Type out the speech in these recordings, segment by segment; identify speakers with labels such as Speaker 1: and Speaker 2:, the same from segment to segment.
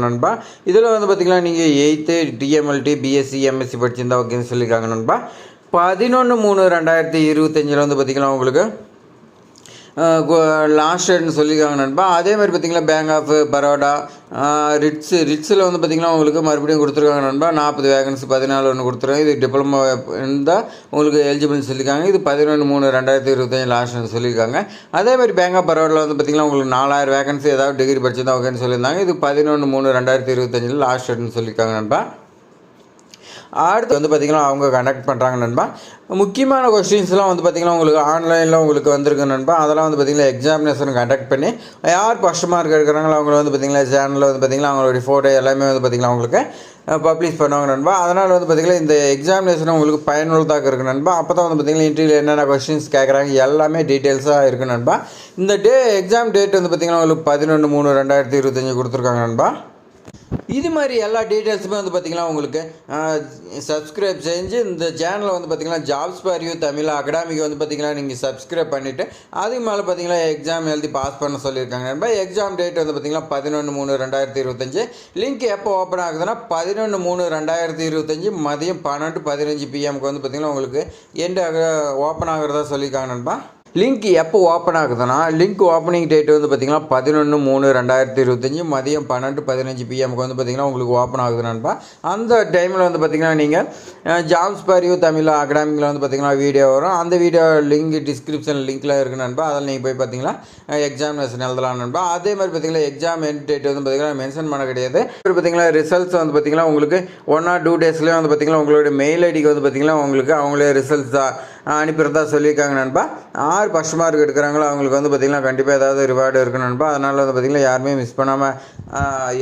Speaker 1: நண்பா. இதில் வந்து பார்த்திங்கன்னா நீங்கள் 8th டிஎம்எல்டி பிஎஸ்சி எம்எஸ்சி படிச்சிருந்தா ஓகேன்னு சொல்லியிருக்காங்க நண்பா. 11/3/2025 வந்து பார்த்திங்கன்னா உங்களுக்கு லாஸ்ட் டேட்னு சொல்லியிருக்காங்க நண்பா. அதே மாதிரி பார்த்திங்கன்னா பேங்க் ஆஃப் பரோடா, ரிட்ஸில் வந்து பார்த்திங்கன்னா உங்களுக்கு மறுபடியும் கொடுத்துருக்காங்க நண்பா. 40 வேகன்சி 14 ஒன்று கொடுத்துருக்காங்க. இது டிப்ளமோ இருந்தால் உங்களுக்கு எலிஜிபிள்னு சொல்லியிருக்காங்க. இது 11/3/2025 லாஸ்ட்னு சொல்லியிருக்காங்க. அதே மாதிரி பேங்க் ஆஃப் பரோடாவில் வந்து பார்த்திங்கன்னா உங்களுக்கு 4000 வேகன்சி ஏதாவது டிகிரி படிச்சிருந்தா ஓகேன்னு சொல்லியிருந்தாங்க. இது 11/3/2025 லாஸ்ட் டேட்னு சொல்லியிருக்காங்க நண்பா. அடுத்து வந்து பார்த்திங்கன்னா அவங்க கண்டக்ட் பண்ணுறாங்க நண்பா. முக்கியமான கொஸ்டின்ஸ்லாம் வந்து பார்த்திங்கன்னா உங்களுக்கு ஆன்லைனில் உங்களுக்கு வந்திருக்கு நண்பா. அதெல்லாம் வந்து பார்த்திங்கன்னா எக்ஸாமினேஷன் கண்டக்ட் பண்ணி யார் ஃபஸ்ட் மார்க் எடுக்கிறாங்களோ அவங்க வந்து பார்த்திங்கன்னா சேனலில் வந்து பார்த்திங்கன்னா அவங்களுடைய ஃபோட்டோ எல்லாமே வந்து பார்த்திங்கன்னா அவங்களுக்கு பப்ளிஷ் பண்ணுவாங்க நண்பா. அதனால் வந்து பார்த்திங்கன்னா இந்த எக்ஸாமினேஷன் உங்களுக்கு பயனுள்ளதாக இருக்குது நண்பா. அப்போ தான் வந்து பார்த்திங்கன்னா இன்டர்வியூவில் என்னென்ன கொஸ்டின்ஸ் கேட்குறாங்க எல்லாமே டீட்டெயில்ஸாக இருக்குது நண்பா. இந்த எக்ஸாம் டேட் வந்து பார்த்திங்கன்னா உங்களுக்கு 11/3/2025 கொடுத்துருக்காங்க நண்பா. இது மாதிரி எல்லா டீட்டெயில்ஸுமே வந்து பார்த்திங்கன்னா உங்களுக்கு சப்ஸ்கிரைப் செஞ்சு இந்த சேனலில் வந்து பார்த்திங்கன்னா ஜாப்ஸ் ஃபார் யூ தமிழ் அகாடமிக்கு வந்து பார்த்திங்கன்னா நீங்கள் சப்ஸ்கிரைப் பண்ணிவிட்டு அதுக்கு மேலே பார்த்திங்கன்னா எக்ஸாம் எழுதி பாஸ் பண்ண சொல்லியிருக்காங்க நண்பா. எக்ஸாம் டேட் வந்து பார்த்திங்கன்னா 11/3/2025. லிங்க் எப்போ ஓப்பன் ஆகுதுன்னா 11/3/2025 மதியம் 12:15 PM வந்து பார்த்திங்கன்னா உங்களுக்கு ஓப்பன் ஆகிறதா சொல்லியிருக்காங்க நண்பா. லிங்க் எப்போ ஓப்பன் ஆகுதுன்னா லிங்க் ஓப்பனிங் டேட் வந்து பார்த்திங்கன்னா 11/3/2025 மதியம் 12:15 PM வந்து பார்த்திங்கன்னா உங்களுக்கு ஓப்பன் ஆகுது நண்பா. அந்த டைமில் வந்து பார்த்திங்கன்னா நீங்கள் ஜாப்ஸ் ஃபார் யூ தமிழ் அகாடமிக்கில் வந்து பார்த்திங்கன்னா வீடியோ வரும். அந்த வீடியோ லிங்க் டிஸ்கிரிப்ஷன் லிங்க்கில் இருக்குது நண்பா. அதில் நீங்கள் போய் பார்த்திங்கன்னா எக்ஸாமினேஷன் எழுதலாம் நண்பா. அதே மாதிரி பார்த்திங்கன்னா எக்ஸாம் எண்ட் டேட் வந்து பார்த்திங்கன்னா மென்ஷன் பண்ண கிடையாது. பார்த்திங்கன்னா ரிசல்ட்ஸ் வந்து பார்த்திங்கன்னா உங்களுக்கு 1 or 2 டேஸ்லேயே வந்து பார்த்திங்கன்னா உங்களுடைய மெயில் ஐடிக்கு வந்து பார்த்திங்கன்னா உங்களுக்கு அவங்களே ரிசல்ட்ஸ் அனுப்பிடுறதா சொல்லியிருக்காங்க நண்பா. யார் ஃபஸ்ட் மார்க் எடுக்கிறாங்களோ அவங்களுக்கு வந்து பார்த்திங்கன்னா கண்டிப்பாக ஏதாவது ரிவார்டு இருக்குது நண்பா. அதனால் வந்து பார்த்திங்கன்னா யாருமே மிஸ் பண்ணாமல்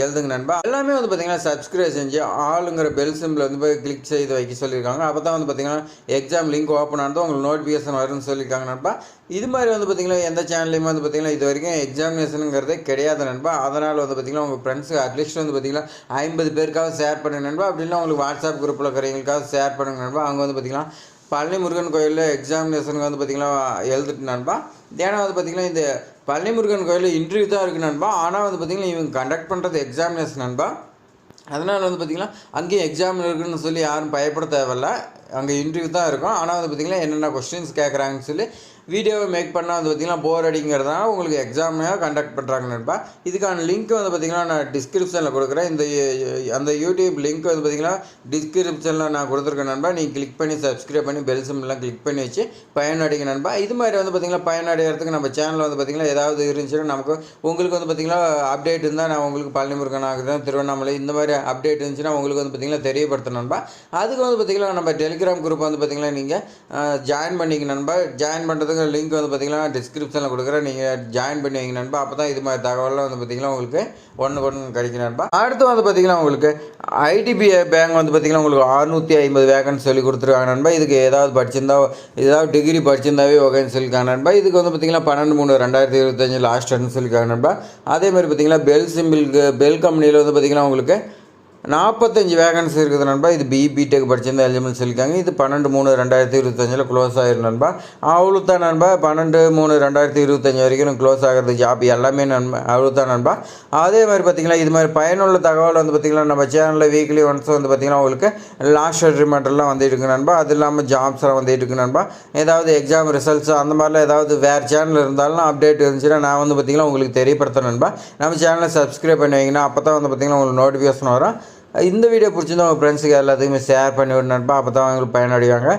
Speaker 1: எழுதுங்க நண்பா. எல்லாமே வந்து பார்த்திங்கன்னா சப்ஸ்கிரைப் செஞ்சு ஆளுங்கிற பெல் சிம்பிள் வந்து போய் கிளிக் செய்து வைக்க சொல்லியிருக்காங்க. அப்போ தான் வந்து பார்த்திங்கன்னா எக்ஸாம் லிங்க் ஓப்பன் ஆனதும் உங்களுக்கு நோட்டிஃபிகேஷன் வரும்னு சொல்லியிருக்காங்க நண்பா. இது மாதிரி வந்து பார்த்திங்கன்னா எந்த சேனல்லையுமே வந்து பார்த்திங்கன்னா இது வரைக்கும் எக்ஸாமினேஷனுங்கிறதே கிடையாது நண்பா. அதனால் வந்து பார்த்திங்கன்னா உங்கள் ஃப்ரெண்ட்ஸுக்கு அட்லீஸ்ட் வந்து பார்த்திங்கன்னா 50 பேருக்காக ஷேர் பண்ணுங்க நண்பா. அப்படின்னா உங்களுக்கு வாட்ஸ்அப் குரூப்பில் இருக்கிறவங்களுக்காக ஷேர் பண்ணுங்க நண்பா. அவங்க வந்து பார்த்திங்கன்னா பழனி முருகன் கோயிலில் எக்ஸாமினேஷனுக்கு வந்து பார்த்திங்கன்னா எழுதிட்டு நண்பா. ஏன்னா வந்து பார்த்திங்கன்னா இந்த பழனி முருகன் கோயிலில் இன்டர்வியூ தான் இருக்குது நண்பா. ஆனால் வந்து பார்த்திங்கன்னா இவங்க கண்டக்ட் பண்ணுறது எக்ஸாமினேஷன் நண்பா. அதனால் வந்து பார்த்திங்கன்னா அங்கேயும் எக்ஸாம் இருக்குதுன்னு சொல்லி யாரும் பயப்பட தேவையில்ல. அங்கே இன்டர்வியூ தான் இருக்கும். ஆனால் வந்து பார்த்திங்கன்னா என்னென்ன கொஸ்டின்ஸ் கேட்குறாங்கன்னு சொல்லி வீடியோவை மேக் பண்ணால் வந்து பார்த்திங்கன்னா போர் அடிங்கிறதுனால உங்களுக்கு எக்ஸாமையாக கண்டக்ட் பண்ணுறாங்க நண்பா. இதுக்கான லிங்க் வந்து பார்த்திங்கன்னா நான் டிஸ்கிரிப்ஷனில் கொடுக்குறேன். அந்த யூடியூப் லிங்க் வந்து பார்த்திங்கன்னா டிஸ்கிரிப்ஷனில் நான் கொடுத்துருக்கேன் நண்பா. நீங்கள் கிளிக் பண்ணி சப்ஸ்கிரைப் பண்ணி பெல் சிம்பிள்லாம் கிளிக் பண்ணி வச்சு பயனடைங்க நண்பா. இது மாதிரி வந்து பார்த்திங்கன்னா பயனடைகிறதுக்கு நம்ம சேனலில் வந்து பார்த்திங்கன்னா ஏதாவது இருந்துச்சுன்னா நமக்கு உங்களுக்கு வந்து பார்த்திங்கன்னா அப்டேட் இருந்தால் நான் உங்களுக்கு பழனி முருகன் ஆகுது திருவண்ணாமலை இந்த மாதிரி அப்டேட் இருந்துச்சுன்னா உங்களுக்கு வந்து பார்த்திங்கன்னா தெரியப்படுத்தணும் நண்பா. அதுக்கு வந்து பார்த்திங்கன்னா நம்ம டெலிகிராம் குரூப் வந்து பார்த்திங்கன்னா நீங்கள் ஜாயின் பண்ணிக்க நண்பா. ஜாயின் பண்ணுறதுக்கு லிங்க் வந்து பார்த்திங்கன்னா டிஸ்கிரிப்ஷனில் கொடுக்குறேன். நீங்கள் ஜாயின் பண்ணி வைங்க நண்பா. அப்போ தான் இது மாதிரி தகவலாம் வந்து பார்த்திங்கன்னா உங்களுக்கு ஒன்று கிடைக்கும் நண்பா. அடுத்து வந்து பார்த்திங்கன்னா உங்களுக்கு ஐடிபிஐ பேங்க் வந்து பார்த்திங்கன்னா உங்களுக்கு 650 வேகன்சி சொல்லி கொடுத்துருக்காங்க நண்பா. இதுக்கு ஏதாவது டிகிரி படிச்சிருந்தாவே ஓகேன்னு சொல்லியிருக்காங்க நண்பா. இதுக்கு வந்து பார்த்திங்கன்னா 12/3/2025 லாஸ்ட் டேட்னு சொல்லியிருக்காங்க நண்பா. அதே மாதிரி பார்த்திங்கன்னா பெல் கம்பெனியில் வந்து பார்த்திங்கன்னா உங்களுக்கு 45 வேகன்சி இருக்குது நண்பா. இது பிடெக் படிச்சிருந்தா எலிஜிபிள் சொல்லியிருக்காங்க. இது 12/3/2025 க்ளோஸ் ஆகிடும் நண்பா. அவ்வளோ தான் நண்பா. 12/3/2025 வரைக்கும் க்ளோஸ் ஆகிறது ஜாப் எல்லாமே நண்பா. அவ்வளோ தான் நண்பா. அதே மாதிரி பார்த்திங்கன்னா இது மாதிரி பயனுள்ள தகவல் வந்து பார்த்திங்கன்னா நம்ம சேனலில் வீக்லி ஒன்ஸ் வந்து பார்த்திங்கன்னா உங்களுக்கு லாஸ்ட் ரிமைண்டர்லாம் வந்துட்டு இருக்கு நண்பா. அது இல்லாமல் ஜாப்ஸ்லாம் வந்துட்டு இருக்கு நண்பா. ஏதாவது எக்ஸாம் ரிசல்ட்ஸ் அந்த மாதிரிலாம் ஏதாவது வேறு சேனல் இருந்தாலும் அப்டேட் இருந்துச்சுன்னா நான் வந்து பார்த்திங்கன்னா உங்களுக்கு தெரியப்படுத்தேன் நண்பா. நம்ம சேனலை சப்ஸ்கிரைப் பண்ணி வைங்கன்னா அப்போ தான் வந்து பார்த்திங்கன்னா உங்களுக்கு நோட்டிஃபிகேஷன் வரும். இந்த வீடியோ பிடிச்சிருந்தா உங்கள் ஃப்ரெண்ட்ஸுக்கு எல்லாத்துக்குமே ஷேர் பண்ணி விடு நண்பா. அப்போ தான் அவங்களுக்கு பயனடைவாங்க.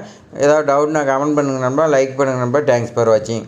Speaker 1: ஏதாவது டவுட்னா கமெண்ட் பண்ணுங்கள் நண்பா. லைக் பண்ணுங்கள் நண்பா. தேங்க்ஸ் ஃபார் வாட்சிங்.